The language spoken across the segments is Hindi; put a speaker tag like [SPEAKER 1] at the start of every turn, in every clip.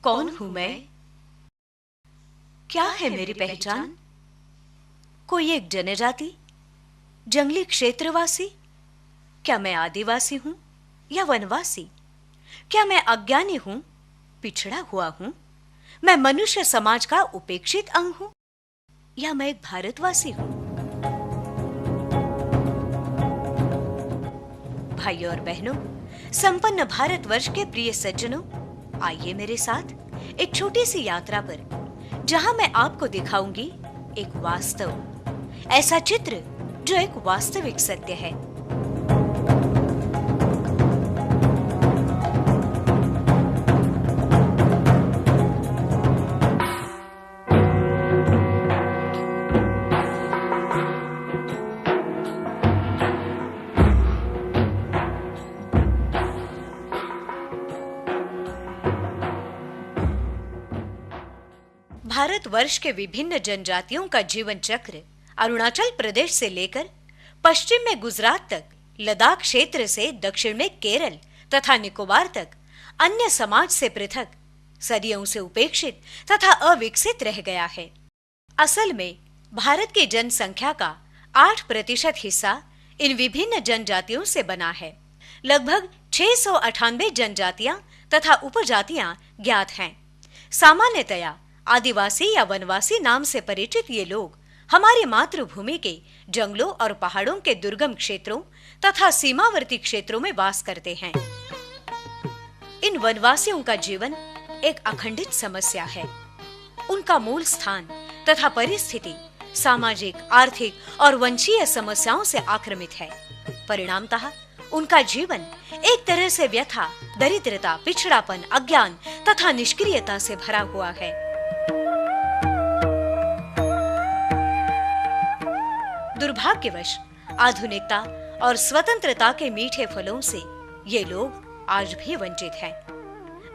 [SPEAKER 1] कौन हूं मैं? क्या है मेरी पहचान? कोई एक जनजाति, जंगली क्षेत्रवासी? क्या मैं आदिवासी हूं या वनवासी? क्या मैं अज्ञानी हूं, पिछड़ा हुआ हूं? मैं मनुष्य समाज का उपेक्षित अंग हूं या मैं एक भारतवासी हूं? भाइयों और बहनों, संपन्न भारतवर्ष के प्रिय सज्जनों, आइए मेरे साथ एक छोटी सी यात्रा पर, जहां मैं आपको दिखाऊंगी एक वास्तव, ऐसा चित्र जो एक वास्तविक सत्य है। भारतवर्ष के विभिन्न जनजातियों का जीवन चक्र अरुणाचल प्रदेश से लेकर पश्चिम में गुजरात तक, लद्दाख क्षेत्र से दक्षिण में केरल तथा निकोबार तक अन्य समाज से पृथक, सदियों से उपेक्षित तथा अविकसित रह गया है। असल में भारत की जनसंख्या का 8% हिस्सा इन विभिन्न जनजातियों से बना है। लगभग 698 जनजातियां तथा उपजातियां ज्ञात हैं। सामान्यतया आदिवासी या वनवासी नाम से परिचित ये लोग हमारी मातृभूमि के जंगलों और पहाड़ों के दुर्गम क्षेत्रों तथा सीमावर्ती क्षेत्रों में वास करते हैं। इन वनवासियों का जीवन एक अखंडित समस्या है। उनका मूल स्थान तथा परिस्थिति सामाजिक, आर्थिक और वंशीय समस्याओं से आक्रमित है। परिणामतः उनका जीवन एक तरह से व्यथा, दरिद्रता, पिछड़ापन, अज्ञान तथा निष्क्रियता से भरा हुआ है। दुर्भाग्यवश आधुनिकता और स्वतंत्रता के मीठे फलों से ये लोग आज भी वंचित हैं।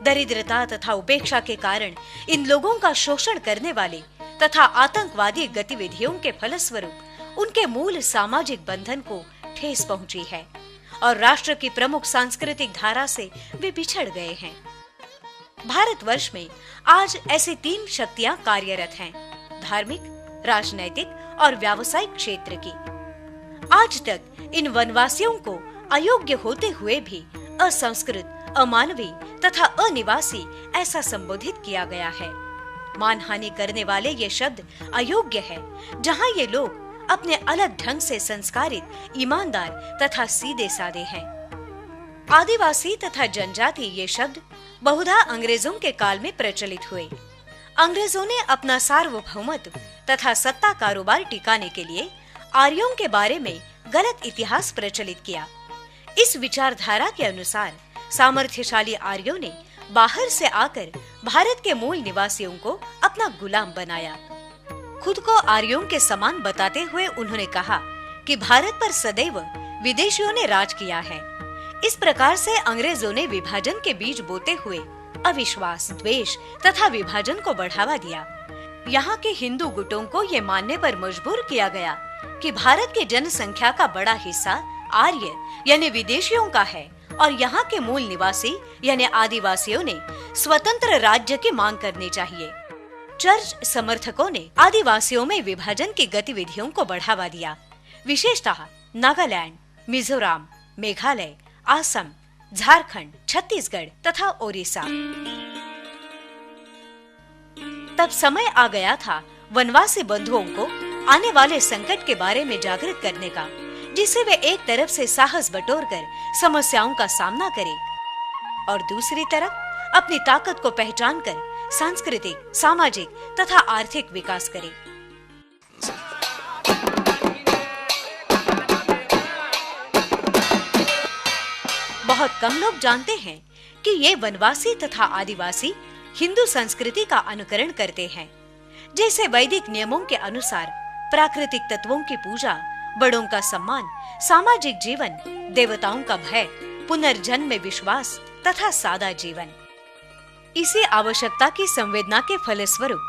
[SPEAKER 1] दरिद्रता तथा उपेक्षा के कारण इन लोगों का शोषण करने वाले तथा आतंकवादी गतिविधियों के फलस्वरूप उनके मूल सामाजिक बंधन को ठेस पहुंची है और राष्ट्र की प्रमुख सांस्कृतिक धारा से वे बिछड़ गए हैं। भारतवर्ष में आज ऐसी 3 शक्तियां कार्यरत हैं: धार्मिक, राजनैतिक और व्यावसायिक क्षेत्र की। आज तक इन वनवासियों को अयोग्य होते हुए भी असंस्कृत, अमानवीय तथा अनिवासी ऐसा संबोधित किया गया है। मानहानि करने वाले ये शब्द अयोग्य है, जहां ये लोग अपने अलग ढंग से संस्कारित, ईमानदार तथा सीधे साधे हैं। आदिवासी तथा जनजाति ये शब्द बहुधा अंग्रेजों के काल में प्रचलित हुए। अंग्रेजों ने अपना सार्वभौमत्व तथा सत्ता कारोबार टिकाने के लिए आर्यों के बारे में गलत इतिहास प्रचलित किया। इस विचारधारा के अनुसार सामर्थ्यशाली आर्यों ने बाहर से आकर भारत के मूल निवासियों को अपना गुलाम बनाया। खुद को आर्यों के समान बताते हुए उन्होंने कहा कि भारत पर सदैव विदेशियों ने राज किया है। इस प्रकार से अंग्रेजों ने विभाजन के बीज बोते हुए अविश्वास, द्वेष तथा विभाजन को बढ़ावा दिया। यहाँ के हिंदू गुटों को ये मानने पर मजबूर किया गया कि भारत की जनसंख्या का बड़ा हिस्सा आर्य यानी विदेशियों का है और यहाँ के मूल निवासी यानी आदिवासियों ने स्वतंत्र राज्य की मांग करनी चाहिए। चर्च समर्थकों ने आदिवासियों में विभाजन की गतिविधियों को बढ़ावा दिया, विशेषतः नागालैंड, मिजोरम, मेघालय, असम, झारखंड, छत्तीसगढ़ तथा ओडिशा। तब समय आ गया था वनवासी बंधुओं को आने वाले संकट के बारे में जागृत करने का, जिससे वे एक तरफ से साहस बटोरकर समस्याओं का सामना करें और दूसरी तरफ अपनी ताकत को पहचानकर सांस्कृतिक, सामाजिक तथा आर्थिक विकास करें। बहुत कम लोग जानते हैं कि ये वनवासी तथा आदिवासी हिंदू संस्कृति का अनुकरण करते हैं। जैसे वैदिक नियमों के अनुसार प्राकृतिक तत्वों की पूजा, बड़ों का सम्मान, सामाजिक जीवन, देवताओं का भय, पुनर्जन्म में विश्वास तथा सादा जीवन। इसी आवश्यकता की संवेदना के फलस्वरूप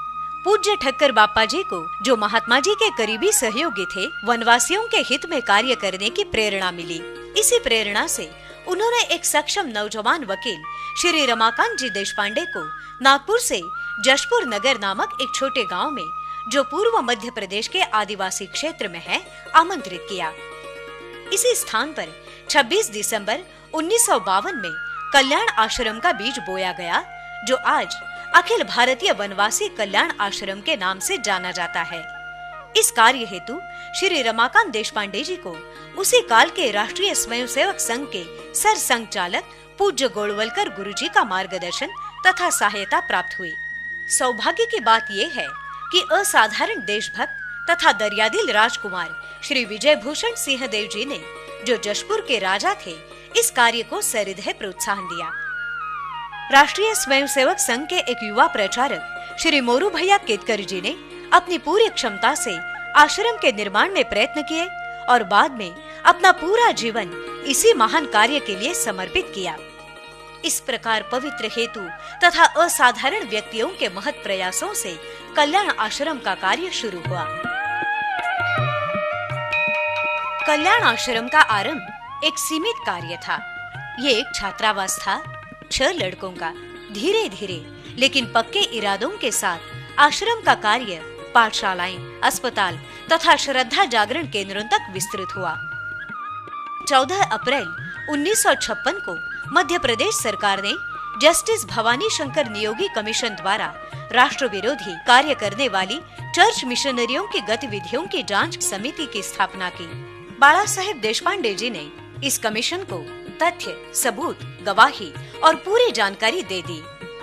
[SPEAKER 1] पूज्य ठक्कर बापा जी को, जो महात्मा जी के करीबी सहयोगी थे, वनवासियों के हित में कार्य करने की प्रेरणा मिली। इसी प्रेरणा से उन्होंने एक सक्षम नौजवान वकील श्री रमाकांत जी देशपांडे को नागपुर से जशपुर नगर नामक एक छोटे गांव में, जो पूर्व मध्य प्रदेश के आदिवासी क्षेत्र में है, आमंत्रित किया। इसी स्थान पर 26 दिसंबर 1952 में कल्याण आश्रम का बीज बोया गया, जो आज अखिल भारतीय वनवासी कल्याण आश्रम के नाम से जाना जाता है। इस कार्य हेतु श्री रमाकांत देशपांडे जी को उसी काल के राष्ट्रीय स्वयंसेवक संघ के सर संघचालक पूज्य गोलवलकर गुरुजी का मार्गदर्शन तथा सहायता प्राप्त हुई। सौभाग्य की बात यह है कि असाधारण देशभक्त तथा दरियादिल राजकुमार श्री विजय भूषण सिंह देव जी ने, जो जशपुर के राजा थे, इस कार्य को सहृदय प्रोत्साहन दिया। राष्ट्रीय स्वयंसेवक संघ के एक युवा प्रचारक श्री मोरू भैया केतकर जी ने अपनी पूरी क्षमता से आश्रम के निर्माण में प्रयत्न किए और बाद में अपना पूरा जीवन इसी महान कार्य के लिए समर्पित किया। इस प्रकार पवित्र हेतु तथा असाधारण व्यक्तियों के महत् प्रयासों से कल्याण आश्रम का कार्य शुरू हुआ। कल्याण आश्रम का आरंभ एक सीमित कार्य था। ये एक छात्रावास था, 6 लड़कों का। धीरे धीरे लेकिन पक्के इरादों के साथ आश्रम का कार्य पाठशालाएं, अस्पताल तथा श्रद्धा जागरण केंद्रों तक विस्तृत हुआ। 14 अप्रैल 1956 को मध्य प्रदेश सरकार ने जस्टिस भवानी शंकर नियोगी कमीशन द्वारा राष्ट्र विरोधी कार्य करने वाली चर्च मिशनरियों की गतिविधियों की जांच समिति की स्थापना की। बाला साहेब देशपांडे जी ने इस कमीशन को तथ्य, सबूत, गवाही और पूरी जानकारी दे दी।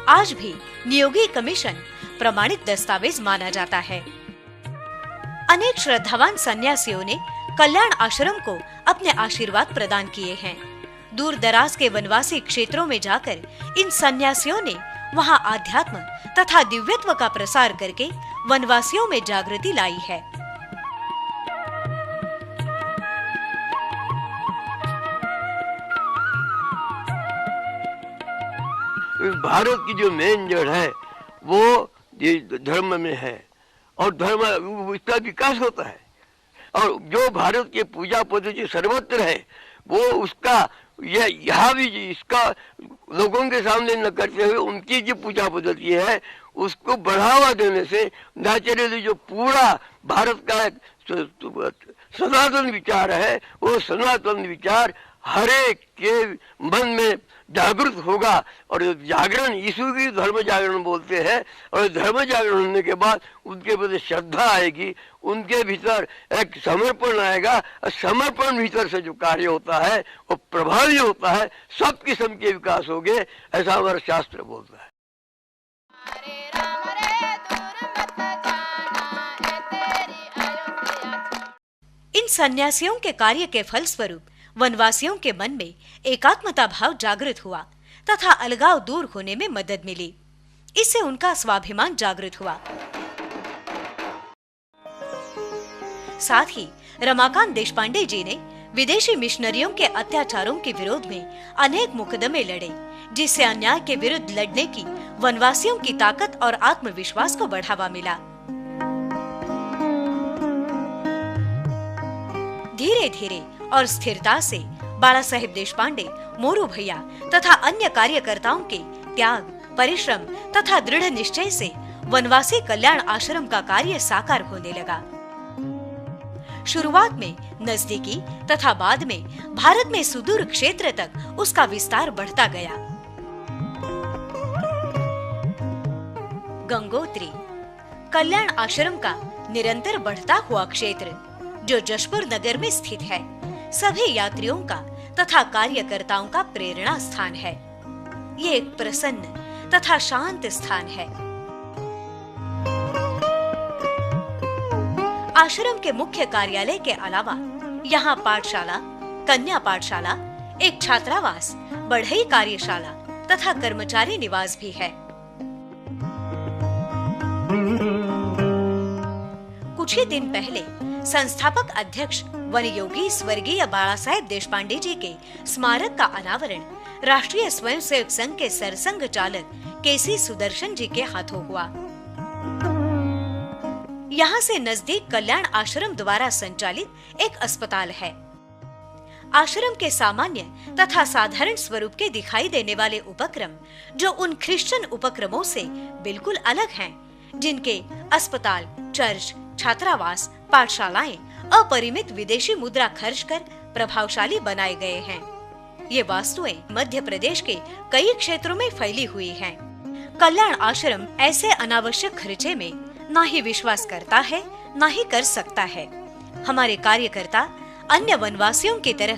[SPEAKER 1] आज भी नियोगी कमीशन प्रमाणित दस्तावेज माना जाता है। अनेक श्रद्धावान सन्यासियों ने कल्याण आश्रम को अपने आशीर्वाद प्रदान किए हैं। दूर दराज के वनवासी क्षेत्रों में जाकर इन सन्यासियों ने वहां आध्यात्म तथा दिव्यत्व का प्रसार करके वनवासियों में जागृति लाई है।
[SPEAKER 2] भारत की जो मेन जड़ है वो ये धर्म में है और धर्म इसका विकास होता है। और जो भारत के पूजा पद्धति सर्वत्र है वो उसका यहाँ भी इसका लोगों के सामने न करते हुए उनकी जो पूजा पद्धति है उसको बढ़ावा देने से नेचुरली जो पूरा भारत का एक सनातन विचार है वो सनातन विचार हरेक के मन में जागृत होगा। और जागरण यीशु की धर्म जागरण बोलते हैं। और धर्म जागरण होने के बाद उनके प्रति श्रद्धा आएगी, उनके भीतर एक समर्पण आएगा। और समर्पण भीतर से जो कार्य होता है वो प्रभावी होता है, सब किस्म के विकास होंगे, ऐसा हमारा शास्त्र बोलता है।
[SPEAKER 1] इन सन्यासियों के कार्य के फलस्वरूप वनवासियों के मन में एकात्मता भाव जागृत हुआ तथा अलगाव दूर होने में मदद मिली। इससे उनका स्वाभिमान जागृत हुआ। साथ ही रमाकांत देशपांडे जी ने विदेशी मिशनरियों के अत्याचारों के विरोध में अनेक मुकदमे लड़े, जिससे अन्याय के विरुद्ध लड़ने की वनवासियों की ताकत और आत्मविश्वास को बढ़ावा मिला। धीरे धीरे और स्थिरता से बाला साहेब देशपांडे, मोरू भैया तथा अन्य कार्यकर्ताओं के त्याग, परिश्रम तथा दृढ़ निश्चय से वनवासी कल्याण आश्रम का कार्य साकार होने लगा। शुरुआत में नजदीकी तथा बाद में भारत में सुदूर क्षेत्र तक उसका विस्तार बढ़ता गया। गंगोत्री कल्याण आश्रम का निरंतर बढ़ता हुआ क्षेत्र, जो जशपुर नगर में स्थित है, सभी यात्रियों का तथा कार्यकर्ताओं का प्रेरणा स्थान है। ये एक प्रसन्न तथा शांत स्थान है। आश्रम के मुख्य कार्यालय के अलावा यहाँ पाठशाला, कन्या पाठशाला, एक छात्रावास, बढ़ई कार्यशाला तथा कर्मचारी निवास भी है। कुछ ही दिन पहले संस्थापक अध्यक्ष वन योगी स्वर्गीय बाला साहेब देशपांडे जी के स्मारक का अनावरण राष्ट्रीय स्वयंसेवक संघ के सरसंघ चालक केसी सुदर्शन जी के हाथों हुआ। यहाँ से नजदीक कल्याण आश्रम द्वारा संचालित एक अस्पताल है। आश्रम के सामान्य तथा साधारण स्वरूप के दिखाई देने वाले उपक्रम, जो उन ख्रिश्चन उपक्रमों से बिल्कुल अलग हैं, जिनके अस्पताल, चर्च, छात्रावास, पाठशालाएं अपरिमित विदेशी मुद्रा खर्च कर प्रभावशाली बनाए गए हैं। ये वास्तुएं मध्य प्रदेश के कई क्षेत्रों में फैली हुई हैं। कल्याण आश्रम ऐसे अनावश्यक खर्चे में ना ही विश्वास करता है, ना ही कर सकता है। हमारे कार्यकर्ता अन्य वनवासियों की तरह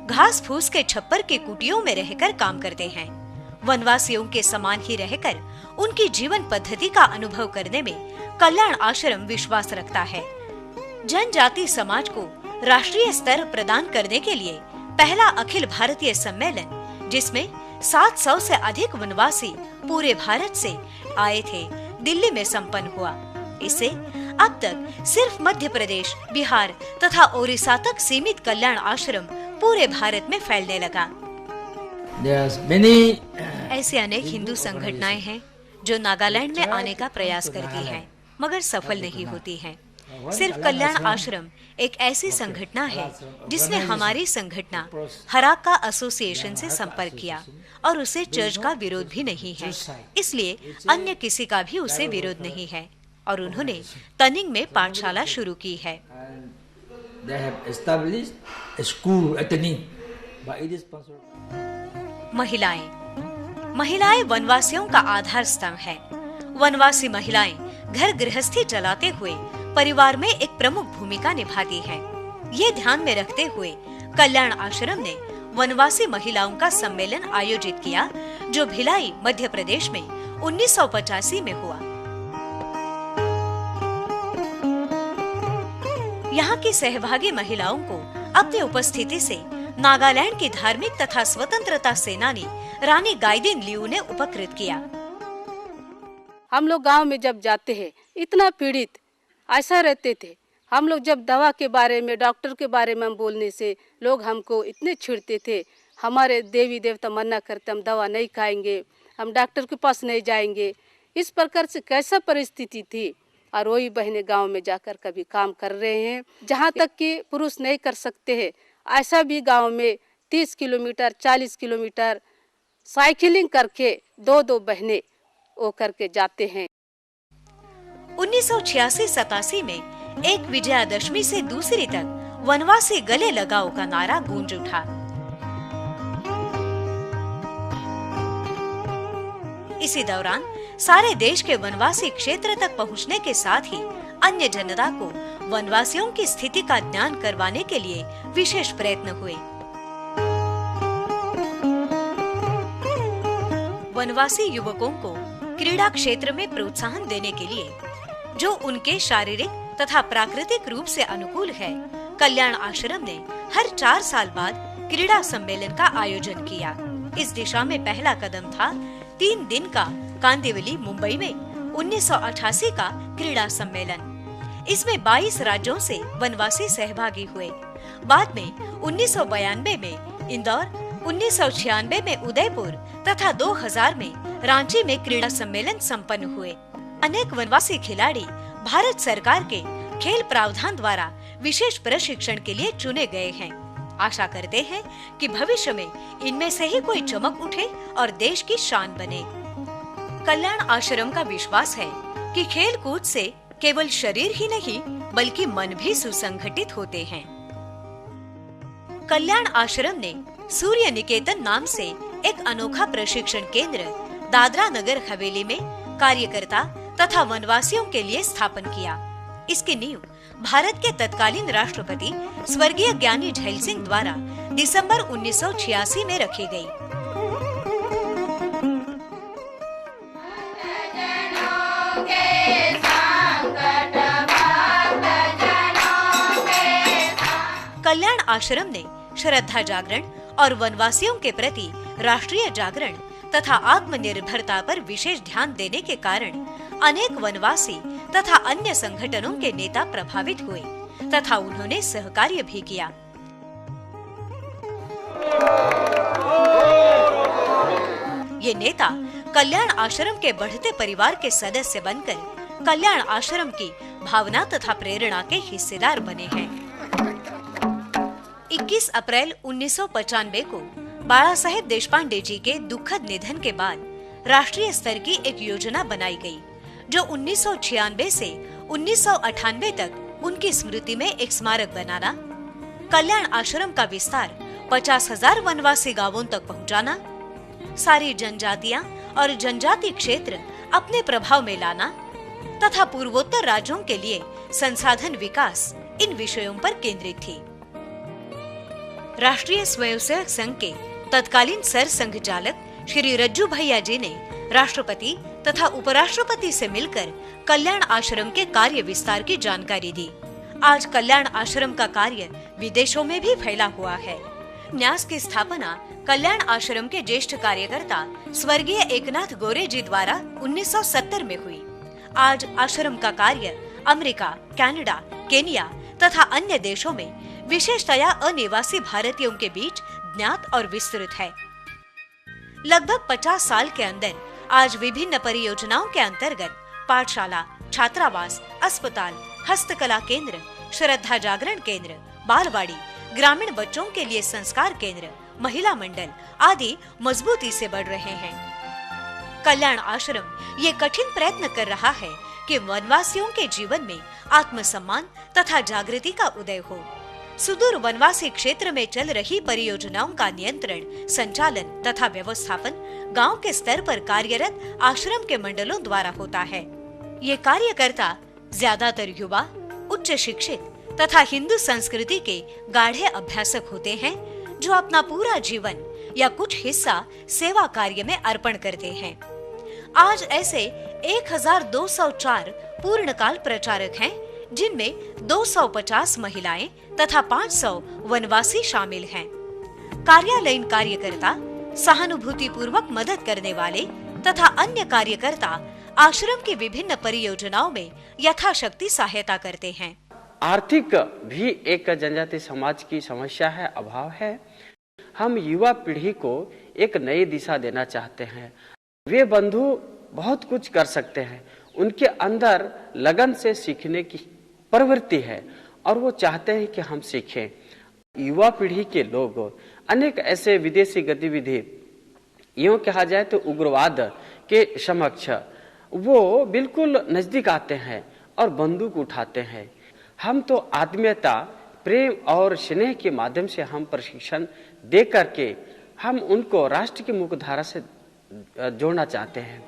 [SPEAKER 1] घास फूस के छप्पर की कुटियों में रहकर काम करते हैं। वनवासियों के समान ही रहकर उनकी जीवन पद्धति का अनुभव करने में कल्याण आश्रम विश्वास रखता है। जनजाति समाज को राष्ट्रीय स्तर प्रदान करने के लिए पहला अखिल भारतीय सम्मेलन, जिसमें 700 से अधिक वनवासी पूरे भारत से आए थे, दिल्ली में संपन्न हुआ। इससे अब तक सिर्फ मध्य प्रदेश, बिहार तथा ओडिशा तक सीमित कल्याण आश्रम पूरे भारत में फैलने लगा। ऐसे अनेक हिंदू संगठनाएं हैं जो नागालैंड में आने का प्रयास करती हैं, मगर सफल नहीं होती हैं। सिर्फ कल्याण आश्रम एक ऐसी संगठना है जिसने हमारी संगठना हराका एसोसिएशन से संपर्क किया और उसे चर्च का विरोध भी नहीं है, इसलिए अन्य किसी का भी उसे विरोध नहीं है और उन्होंने तनिंग में पाठशाला शुरू की है। महिलाएं वनवासियों का आधार स्तंभ है। वनवासी महिलाएं घर गृहस्थी चलाते हुए परिवार में एक प्रमुख भूमिका निभाती हैं। ये ध्यान में रखते हुए कल्याण आश्रम ने वनवासी महिलाओं का सम्मेलन आयोजित किया, जो भिलाई, मध्य प्रदेश में 1985 में हुआ। यहाँ की सहभागी महिलाओं को अपनी उपस्थिति से नागालैंड की धार्मिक तथा स्वतंत्रता सेनानी रानी गाइदिन लियू ने उपकृत किया।
[SPEAKER 3] हम लोग गांव में जब जाते हैं, इतना पीड़ित ऐसा रहते थे। हम लोग जब दवा के बारे में, डॉक्टर के बारे में हम बोलने से लोग हमको इतने छिड़ते थे। हमारे देवी देवता मना करते, हम दवा नहीं खाएंगे, हम डॉक्टर के पास नहीं जाएंगे। इस प्रकार से कैसा परिस्थिति थी। और वही बहनें गांव में जाकर कभी काम कर रहे हैं, जहां तक कि पुरुष नहीं कर सकते हैं। ऐसा भी गांव में 30 किलोमीटर 40 किलोमीटर साइकिलिंग करके दो बहनें वो करके जाते हैं।
[SPEAKER 1] 1986-87 में एक विजयादशमी से दूसरी तक वनवासी गले लगाओ का नारा गूंज उठा। इसी दौरान सारे देश के वनवासी क्षेत्र तक पहुंचने के साथ ही अन्य जनता को वनवासियों की स्थिति का ज्ञान करवाने के लिए विशेष प्रयत्न हुए। वनवासी युवकों को क्रीड़ा क्षेत्र में प्रोत्साहन देने के लिए, जो उनके शारीरिक तथा प्राकृतिक रूप से अनुकूल है, कल्याण आश्रम ने हर 4 साल बाद क्रीड़ा सम्मेलन का आयोजन किया। इस दिशा में पहला कदम था 3 दिन का कांदिवली, मुंबई में 1988 का क्रीड़ा सम्मेलन। इसमें 22 राज्यों से वनवासी सहभागी हुए। बाद में 1992 में इंदौर, 1996 में उदयपुर तथा 2000 में रांची में क्रीड़ा सम्मेलन संपन्न हुए। अनेक वनवासी खिलाड़ी भारत सरकार के खेल प्रावधान द्वारा विशेष प्रशिक्षण के लिए चुने गए हैं। आशा करते हैं कि भविष्य में इनमें से ही कोई चमक उठे और देश की शान बने। कल्याण आश्रम का विश्वास है कि खेल कूद से केवल शरीर ही नहीं बल्कि मन भी सुसंगठित होते हैं। कल्याण आश्रम ने सूर्य निकेतन नाम से एक अनोखा प्रशिक्षण केंद्र दादरा नगर हवेली में कार्यकर्ता तथा वनवासियों के लिए स्थापन किया। इसकी नींव भारत के तत्कालीन राष्ट्रपति स्वर्गीय ज्ञानी झैल सिंह द्वारा दिसंबर 1986 में रखी गई। कल्याण आश्रम ने श्रद्धा जागरण और वनवासियों के प्रति राष्ट्रीय जागरण तथा आत्मनिर्भरता पर विशेष ध्यान देने के कारण अनेक वनवासी तथा अन्य संगठनों के नेता प्रभावित हुए तथा उन्होंने सहकार्य भी किया। ये नेता कल्याण आश्रम के बढ़ते परिवार के सदस्य बनकर कल्याण आश्रम की भावना तथा प्रेरणा के हिस्सेदार बने हैं। 21 अप्रैल 1995 को बाला साहेब देशपांडे जी के दुखद निधन के बाद राष्ट्रीय स्तर की एक योजना बनाई गई, जो 1996 से 1998 तक उनकी स्मृति में एक स्मारक बनाना, कल्याण आश्रम का विस्तार 50,000 वनवासी गांवों तक पहुंचाना, सारी जनजातियां और जनजाति क्षेत्र अपने प्रभाव में लाना तथा पूर्वोत्तर राज्यों के लिए संसाधन विकास इन विषयों पर केंद्रित थी। राष्ट्रीय स्वयंसेवक संघ के तत्कालीन सर संघचालक श्री रज्जू भैया जी ने राष्ट्रपति तथा उपराष्ट्रपति से मिलकर कल्याण आश्रम के कार्य विस्तार की जानकारी दी। आज कल्याण आश्रम का कार्य विदेशों में भी फैला हुआ है। न्यास की स्थापना कल्याण आश्रम के ज्येष्ठ कार्यकर्ता स्वर्गीय एकनाथ गोरे जी द्वारा 1970 में हुई। आज आश्रम का कार्य अमेरिका, कनाडा, केनिया तथा अन्य देशों में विशेषतया अनिवासी भारतीयों के बीच ज्ञात और विस्तृत है। लगभग 50 साल के अंदर आज विभिन्न परियोजनाओं के अंतर्गत पाठशाला, छात्रावास, अस्पताल, हस्तकला केंद्र, श्रद्धा जागरण केंद्र, बालवाड़ी, ग्रामीण बच्चों के लिए संस्कार केंद्र, महिला मंडल आदि मजबूती से बढ़ रहे हैं। कल्याण आश्रम ये कठिन प्रयत्न कर रहा है कि वनवासियों के जीवन में आत्मसम्मान तथा जागृति का उदय हो। सुदूर वनवासी क्षेत्र में चल रही परियोजनाओं का नियंत्रण, संचालन तथा व्यवस्थापन गांव के स्तर पर कार्यरत आश्रम के मंडलों द्वारा होता है। ये कार्यकर्ता ज्यादातर युवा, उच्च शिक्षित तथा हिंदू संस्कृति के गाढ़े अभ्यासक होते हैं, जो अपना पूरा जीवन या कुछ हिस्सा सेवा कार्य में अर्पण करते हैं। आज ऐसे 1204 पूर्णकाल प्रचारक हैं, जिनमें 250 महिलाएं तथा 500 वनवासी शामिल हैं। कार्यालयीन कार्यकर्ता, सहानुभूति पूर्वक मदद करने वाले तथा अन्य कार्यकर्ता आश्रम की विभिन्न परियोजनाओं में यथाशक्ति सहायता करते हैं।
[SPEAKER 4] आर्थिक भी एक जनजाति समाज की समस्या है, अभाव है। हम युवा पीढ़ी को एक नई दिशा देना चाहते हैं। वे बंधु बहुत कुछ कर सकते हैं, उनके अंदर लगन से सीखने की प्रवृत्ति है और वो चाहते हैं कि हम सीखें। युवा पीढ़ी के लोग अनेक ऐसे विदेशी गतिविधि, यूं कहा जाए तो उग्रवाद के समक्ष वो बिल्कुल नजदीक आते हैं और बंदूक उठाते हैं। हम तो आत्मीयता, प्रेम और स्नेह के माध्यम से हम प्रशिक्षण दे करके हम उनको राष्ट्र की मुख्यधारा से जोड़ना चाहते हैं।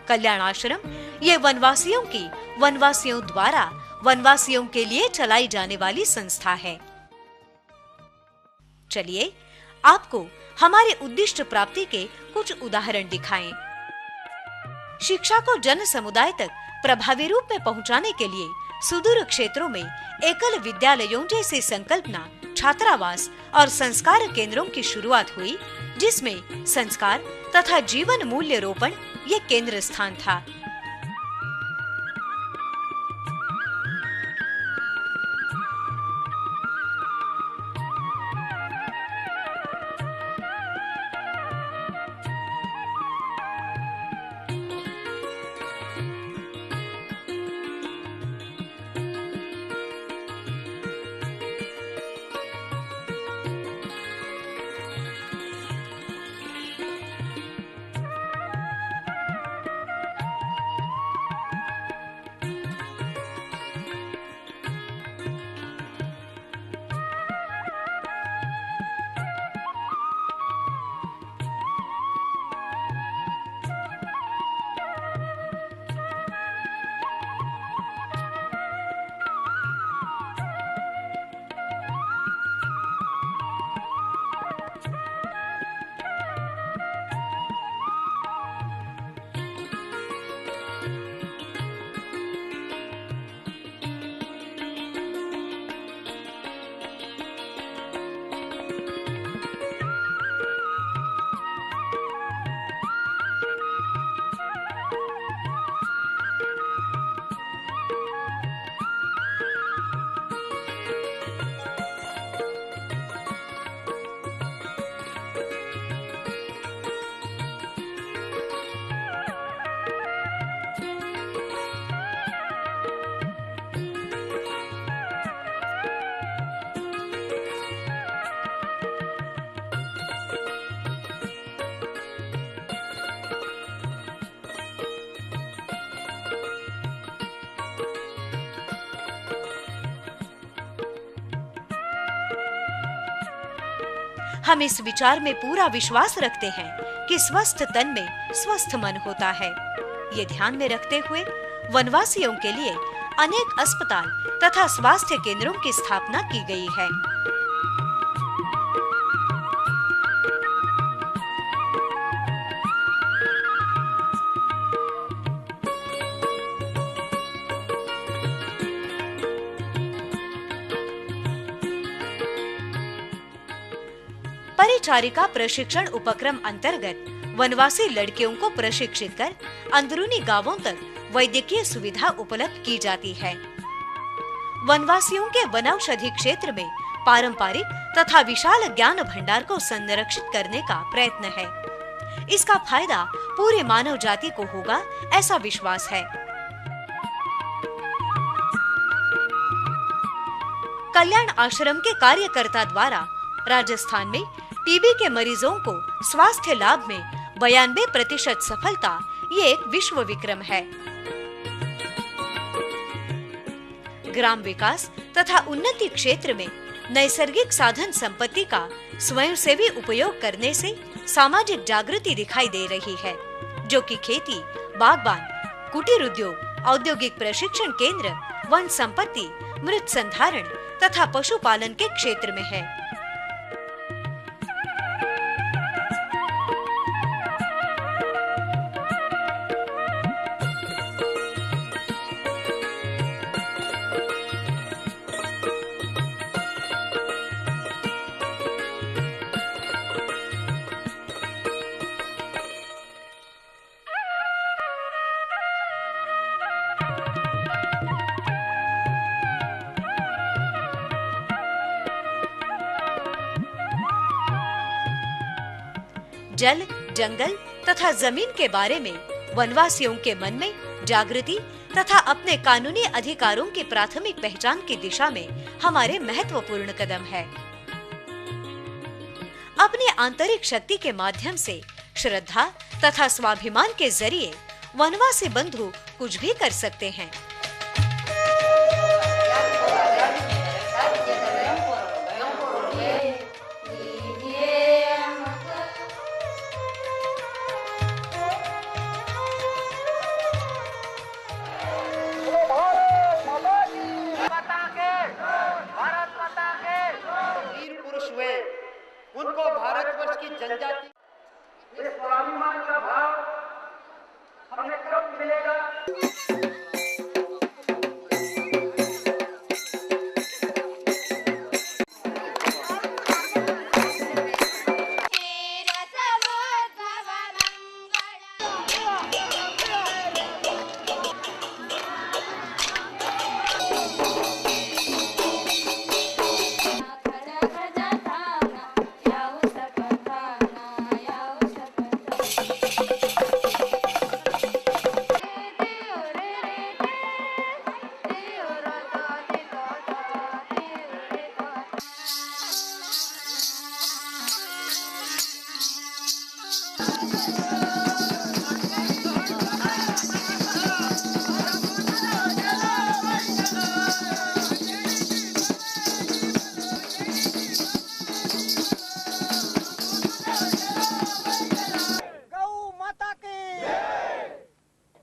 [SPEAKER 1] कल्याण आश्रम ये वनवासियों की वनवासियों द्वारा वनवासियों के लिए चलाई जाने वाली संस्था है। चलिए आपको हमारे उद्दिष्ट प्राप्ति के कुछ उदाहरण दिखाएं। शिक्षा को जन समुदाय तक प्रभावी रूप में पहुंचाने के लिए सुदूर क्षेत्रों में एकल विद्यालयों जैसी संकल्पना, छात्रावास और संस्कार केंद्रों की शुरुआत हुई, जिसमें संस्कार तथा जीवन मूल्य रोपण ये केंद्र स्थान था। हम इस विचार में पूरा विश्वास रखते हैं कि स्वस्थ तन में स्वस्थ मन होता है। ये ध्यान में रखते हुए वनवासियों के लिए अनेक अस्पताल तथा स्वास्थ्य केंद्रों की स्थापना की गई है। परिचारिका प्रशिक्षण उपक्रम अंतर्गत वनवासी लड़कियों को प्रशिक्षित कर अंदरूनी गांवों तक वैद्यकीय सुविधा उपलब्ध की जाती है। वनवासियों के वनौषधि क्षेत्र में पारंपरिक तथा विशाल ज्ञान भंडार को संरक्षित करने का प्रयत्न है। इसका फायदा पूरी मानव जाति को होगा, ऐसा विश्वास है। कल्याण आश्रम के कार्यकर्ता द्वारा राजस्थान में टीबी के मरीजों को स्वास्थ्य लाभ में 92% सफलता, ये एक विश्व विक्रम है। ग्राम विकास तथा उन्नति क्षेत्र में नैसर्गिक साधन संपत्ति का स्वयंसेवी उपयोग करने से सामाजिक जागृति दिखाई दे रही है, जो कि खेती, बागबान, कुटीर उद्योग, औद्योगिक प्रशिक्षण केंद्र, वन संपत्ति, मृत संधारण तथा पशुपालन के क्षेत्र में है। जल, जंगल तथा जमीन के बारे में वनवासियों के मन में जागृति तथा अपने कानूनी अधिकारों की प्राथमिक पहचान की दिशा में हमारे महत्वपूर्ण कदम है। अपनी आंतरिक शक्ति के माध्यम से श्रद्धा तथा स्वाभिमान के जरिए वनवासी बंधु कुछ भी कर सकते हैं।
[SPEAKER 5] उनको भारतवर्ष की जनजाति इस स्वाभिमान का भाव हमें कब मिलेगा?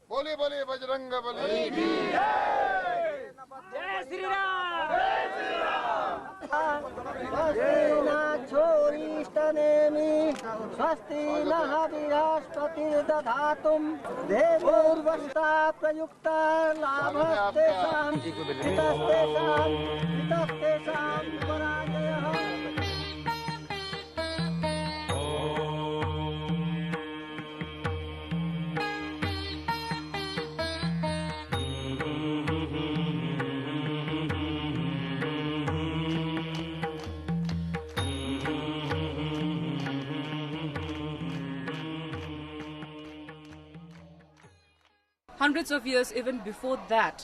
[SPEAKER 6] बोले बोले बजरंग बली।
[SPEAKER 5] जय श्री राम। छोरीष्टनेमि स्वस्ति नः बृहस्पतिर्दधातुं देवोर्वस्ता प्रयुक्ता लाभस्तेषां हितस्तेषां पराजयः।
[SPEAKER 3] Hundreds of years even before that,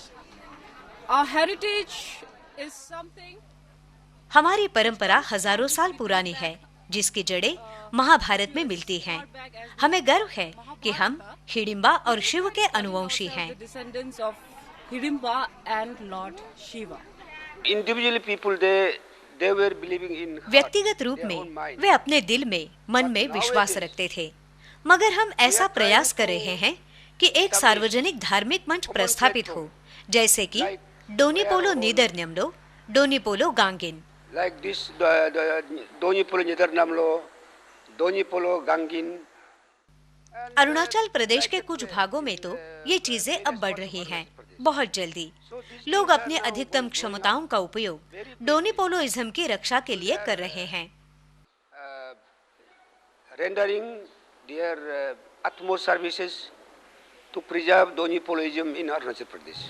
[SPEAKER 3] our heritage is something.
[SPEAKER 1] हमारी परंपरा हजारों साल पुरानी है, जिसकी जड़ें महाभारत में मिलती हैं। हमें गर्व है कि हम हिडिंबा और शिव के अनुवंशी हैं।
[SPEAKER 3] Descendants of Hidimba and Lord Shiva.
[SPEAKER 4] Individually people they
[SPEAKER 5] they were believing in heart,
[SPEAKER 1] व्यक्तिगत रूप
[SPEAKER 5] their own
[SPEAKER 1] में
[SPEAKER 5] mind.
[SPEAKER 1] वे अपने दिल में, मन में विश्वास रखते थे, मगर हम ऐसा प्रयास कर रहे हैं कि एक सार्वजनिक धार्मिक मंच प्रस्थापित हो, जैसे कि डोनीपोलो नीदरनमलो, डोनीपोलो गांगिन।
[SPEAKER 5] Like this, Donipolo Nidarnamlo, Donipolo Gangin.
[SPEAKER 1] Arunachal Pradesh के कुछ भागों में तो ये चीजें अब बढ़ रही हैं, बहुत जल्दी। लोग अपने अधिकतम क्षमताओं का उपयोग डोनीपोलोइज्म की रक्षा के लिए कर रहे हैं।
[SPEAKER 5] Rendering their utmost services to preserve Donipoloism in Arunachal Pradesh.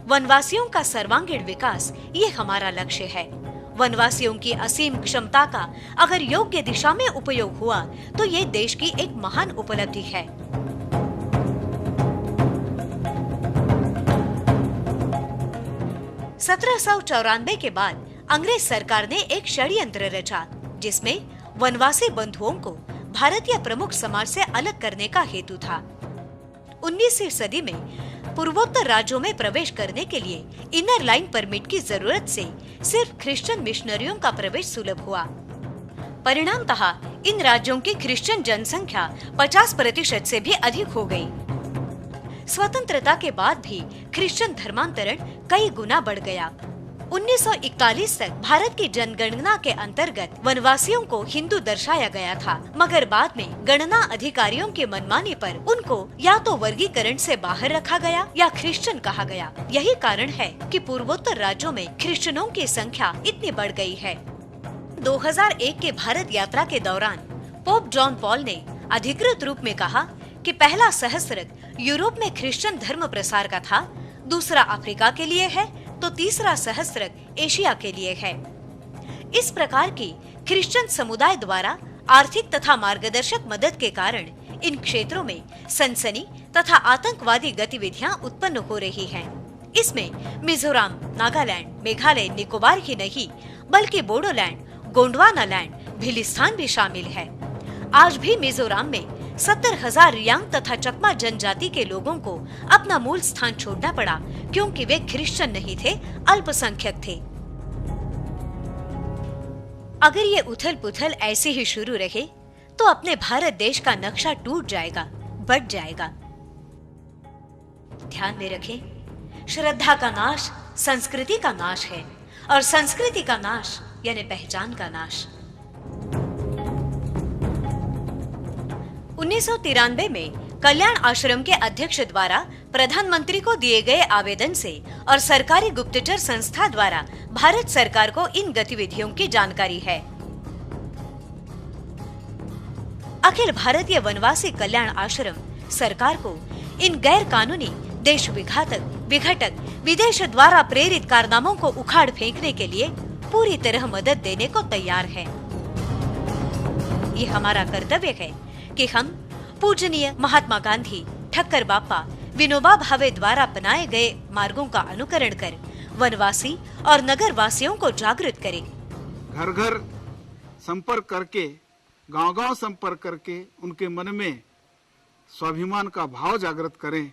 [SPEAKER 1] वनवासियों का सर्वांगीण विकास ये हमारा लक्ष्य है। वनवासियों की असीम क्षमता का अगर योग्य दिशा में उपयोग हुआ तो ये देश की एक महान उपलब्धि है। (1794) के बाद अंग्रेज सरकार ने एक षड्यंत्र रचा, जिसमें वनवासी बंधुओं को भारतीय प्रमुख समाज से अलग करने का हेतु था। 19वीं सदी में पूर्वोत्तर राज्यों में प्रवेश करने के लिए इनर लाइन परमिट की जरूरत से सिर्फ क्रिश्चियन मिशनरियों का प्रवेश सुलभ हुआ। परिणामतः इन राज्यों की क्रिश्चियन जनसंख्या 50% से भी अधिक हो गई। स्वतंत्रता के बाद भी क्रिश्चियन धर्मांतरण कई गुना बढ़ गया। 1941 तक भारत की जनगणना के अंतर्गत वनवासियों को हिंदू दर्शाया गया था, मगर बाद में गणना अधिकारियों की मनमानी पर उनको या तो वर्गीकरण से बाहर रखा गया या क्रिश्चियन कहा गया। यही कारण है कि पूर्वोत्तर राज्यों में क्रिश्चियनों की संख्या इतनी बढ़ गई है। 2001 के भारत यात्रा के दौरान पोप जॉन पॉल ने अधिकृत रूप में कहा कि पहला सहस्त्रक यूरोप में क्रिश्चियन धर्म प्रसार का था, दूसरा अफ्रीका के लिए है तो तीसरा सहस्त्रक एशिया के लिए है। इस प्रकार की क्रिश्चियन समुदाय द्वारा आर्थिक तथा मार्गदर्शक मदद के कारण इन क्षेत्रों में सनसनी तथा आतंकवादी गतिविधियां उत्पन्न हो रही हैं। इसमें मिजोरम, नागालैंड, मेघालय, निकोबार ही नहीं बल्कि बोडोलैंड, गोंडवानालैंड, भिलिस्थान भी शामिल है। आज भी मिजोरम में 70,000 रियांग तथा चकमा जनजाति के लोगों को अपना मूल स्थान छोड़ना पड़ा, क्योंकि वे क्रिश्चियन नहीं थे, अल्पसंख्यक थे। अगर ये उथल पुथल ऐसे ही शुरू रहे तो अपने भारत देश का नक्शा टूट जाएगा, बट जाएगा। ध्यान में रखें, श्रद्धा का नाश संस्कृति का नाश है और संस्कृति का नाश यानी पहचान का नाश। 1993 में कल्याण आश्रम के अध्यक्ष द्वारा प्रधानमंत्री को दिए गए आवेदन से और सरकारी गुप्तचर संस्था द्वारा भारत सरकार को इन गतिविधियों की जानकारी है। अखिल भारतीय वनवासी कल्याण आश्रम सरकार को इन गैर कानूनी, देश विघटक, विदेश द्वारा प्रेरित कारनामों को उखाड़ फेंकने के लिए पूरी तरह मदद देने को तैयार है। ये हमारा कर्तव्य है कि हम पूजनीय महात्मा गांधी, ठक्कर बापा, विनोबा भावे द्वारा अपनाए गए मार्गों का अनुकरण कर वनवासी और नगर वासियों को जागृत करें।
[SPEAKER 7] घर घर संपर्क करके, गांव-गांव संपर्क करके उनके मन में स्वाभिमान का भाव जागृत करें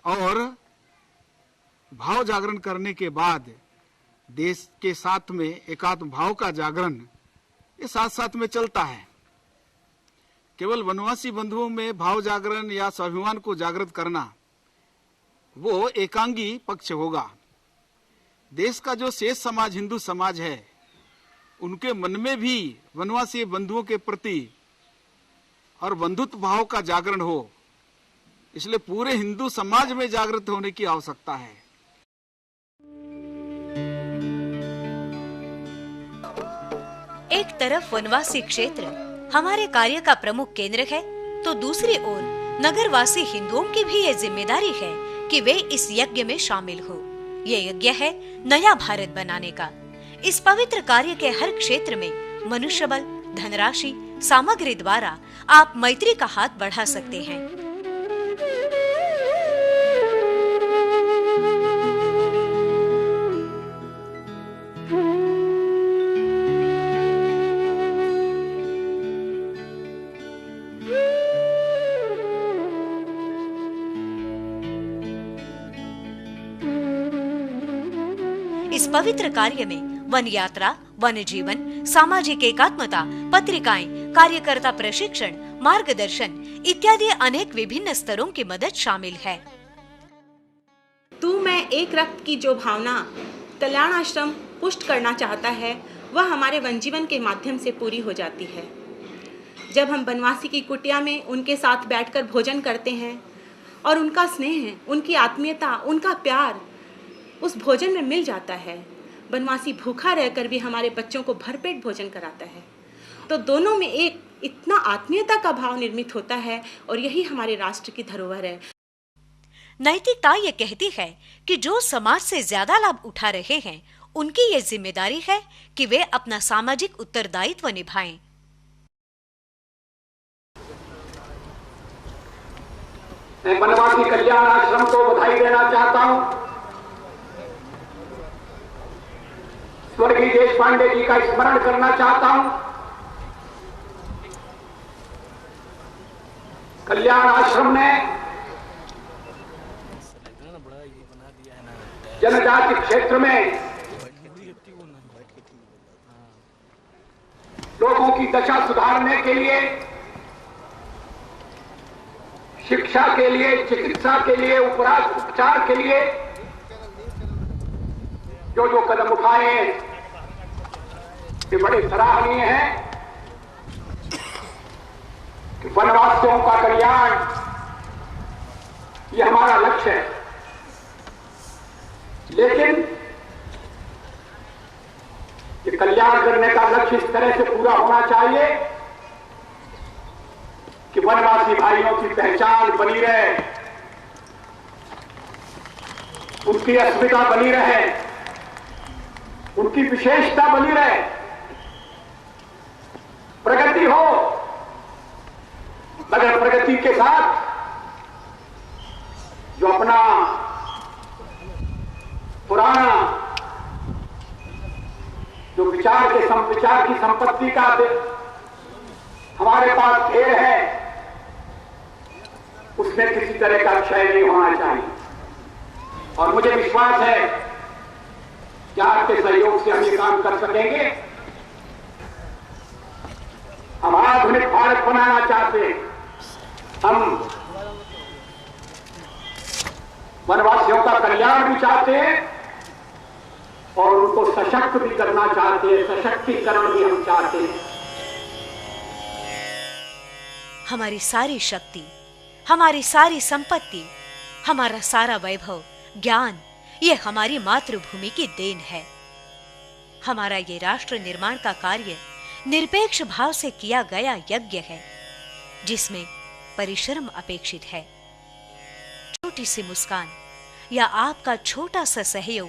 [SPEAKER 7] और भाव जागरण करने के बाद देश के साथ में एकात्म भाव का जागरण ये साथ साथ में चलता है। केवल वनवासी बंधुओं में भाव जागरण या स्वाभिमान को जागृत करना वो एकांगी पक्ष होगा। देश का जो शेष समाज, हिंदू समाज है, उनके मन में भी वनवासी बंधुओं के प्रति और बंधुत्व भाव का जागरण हो, इसलिए पूरे हिंदू समाज में जागृत होने की आवश्यकता है।
[SPEAKER 1] एक तरफ वनवासी क्षेत्र हमारे कार्य का प्रमुख केंद्र है, तो दूसरी ओर नगरवासी हिंदुओं की भी ये जिम्मेदारी है कि वे इस यज्ञ में शामिल हो। ये यज्ञ है नया भारत बनाने का। इस पवित्र कार्य के हर क्षेत्र में मनुष्य बल, धनराशि, सामग्री द्वारा आप मैत्री का हाथ बढ़ा सकते हैं। इस पवित्र कार्य में वन यात्रा, वन जीवन, सामाजिक एकात्मता, पत्रिकाएं, कार्यकर्ता प्रशिक्षण, मार्गदर्शन इत्यादि अनेक विभिन्न स्तरों की मदद शामिल है।
[SPEAKER 8] तू मैं एक रक्त की जो भावना कल्याण आश्रम पुष्ट करना चाहता है, वह हमारे वन जीवन के माध्यम से पूरी हो जाती है। जब हम बनवासी की कुटिया में उनके साथ बैठकर भोजन करते हैं और उनका स्नेह, उनकी आत्मीयता, उनका प्यार उस भोजन में मिल जाता है। बनवासी भूखा रहकर भी हमारे बच्चों को भरपेट भोजन कराता है, तो दोनों में एक इतना आत्मीयता का भाव निर्मित होता है और यही हमारे राष्ट्र की धरोहर है।
[SPEAKER 1] नैतिकता ये कहती है कि जो समाज से ज्यादा लाभ उठा रहे हैं, उनकी ये जिम्मेदारी है कि वे अपना सामाजिक उत्तरदायित्व निभाएं।
[SPEAKER 5] मैं बनवासी कल्याण आश्रम को बधाई देना चाहता हूं। स्वर्गीय देशपांडे जी का स्मरण करना चाहता हूं। कल्याण आश्रम ने जनजाति क्षेत्र में लोगों की दशा सुधारने के लिए, शिक्षा के लिए, चिकित्सा के लिए, उपचार के लिए जो जो कदम उठाए ये बड़े सराहनीय हैं। कि वनवासियों का कल्याण ये हमारा लक्ष्य है, लेकिन ये कल्याण करने का लक्ष्य इस तरह से पूरा होना चाहिए कि वनवासी भाइयों की पहचान बनी रहे, उनकी अस्मिता बनी रहे, उनकी विशेषता बनी रहे, प्रगति हो, मगर प्रगति के साथ जो अपना पुराना जो विचार की संपत्ति का हमारे पास ढेर है, उसमें किसी तरह का क्षय नहीं होना चाहिए। और मुझे विश्वास है कि आपके सहयोग से हम ये काम कर सकेंगे। हम आधुनिक भारत बनाना चाहते हैं। हम वनवासियों का कल्याण भी चाहते हैं और उनको सशक्त भी करना चाहते हैं, सशक्तिकरण भी हम चाहते हैं।
[SPEAKER 1] हमारी सारी शक्ति, हमारी सारी संपत्ति, हमारा सारा वैभव, ज्ञान, ये हमारी मातृभूमि की देन है। हमारा ये राष्ट्र निर्माण का कार्य निरपेक्ष भाव से किया गया यज्ञ है, जिसमें परिश्रम अपेक्षित है। छोटी सी मुस्कान या आपका छोटा सा सहयोग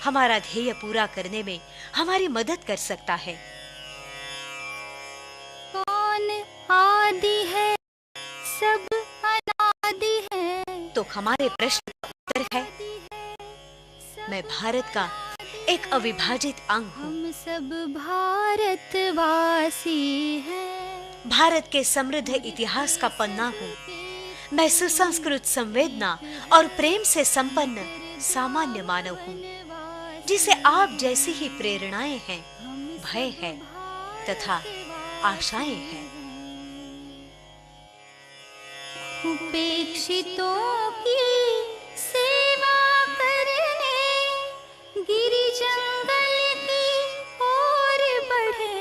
[SPEAKER 1] हमारा ध्येय पूरा करने में हमारी मदद कर सकता है।
[SPEAKER 9] कौन आदि है, सब अनादि है,
[SPEAKER 1] तो हमारे प्रश्न का उत्तर है, मैं भारत का एक अविभाजित अंग हूँ।
[SPEAKER 9] हम सब भारतवासी हैं।
[SPEAKER 1] भारत के समृद्ध इतिहास का पन्ना हूँ। मैं सुसंस्कृत, संवेदना और प्रेम से संपन्न सामान्य मानव हूँ, जिसे आप जैसी ही प्रेरणाएं हैं, भय है तथा आशाएं हैं।
[SPEAKER 9] उपेक्षितों की सेवा करने गिरी जंगल की ओर बढ़े,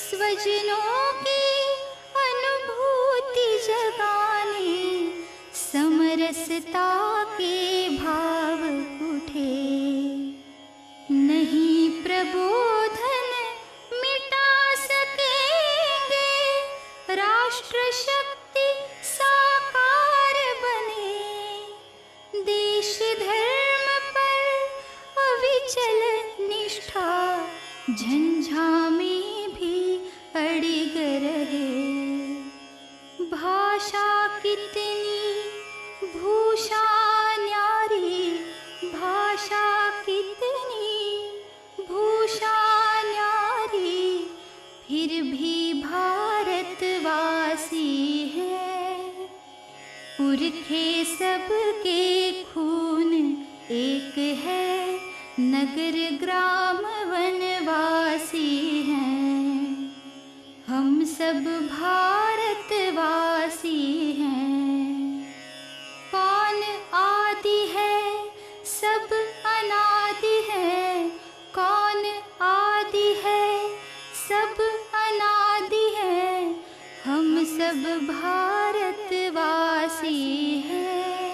[SPEAKER 9] स्वजनों की अनुभूति जगाने समरसता के भाव उठे। नहीं प्रबोधन मिटा सकेंगे, राष्ट्र शक्ति साकार बने, देश धर्म पर अविचल निष्ठा झंझा में भी अड़िग रहे। भाषा कितनी भूषा न्यारी, भाषा कितनी भूषा न्यारी, फिर भी भारतवासी है। पुरखे सबके खून एक है, नगर ग्राम वनवासी हैं, हम सब भारतवासी हैं। कौन आदि है सब अनादि है, कौन आदि है सब अनादि है, हम सब भारतवासी हैं।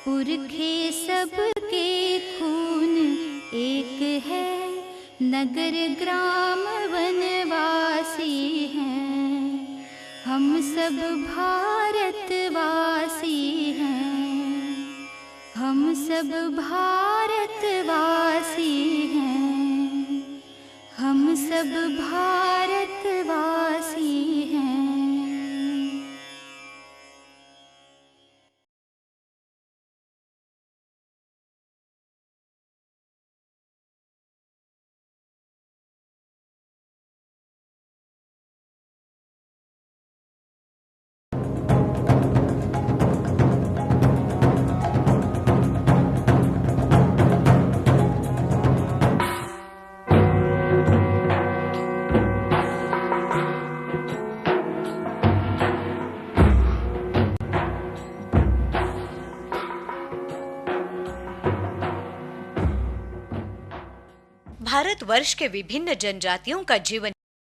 [SPEAKER 9] पुरखे सबके खून एक है, नगर ग्राम वनवासी हैं, हम सब भारतवासी हैं, हम सब भारतवासी हैं, हम सब भारतवासी हैं।
[SPEAKER 1] भारतवर्ष के विभिन्न जनजातियों का जीवन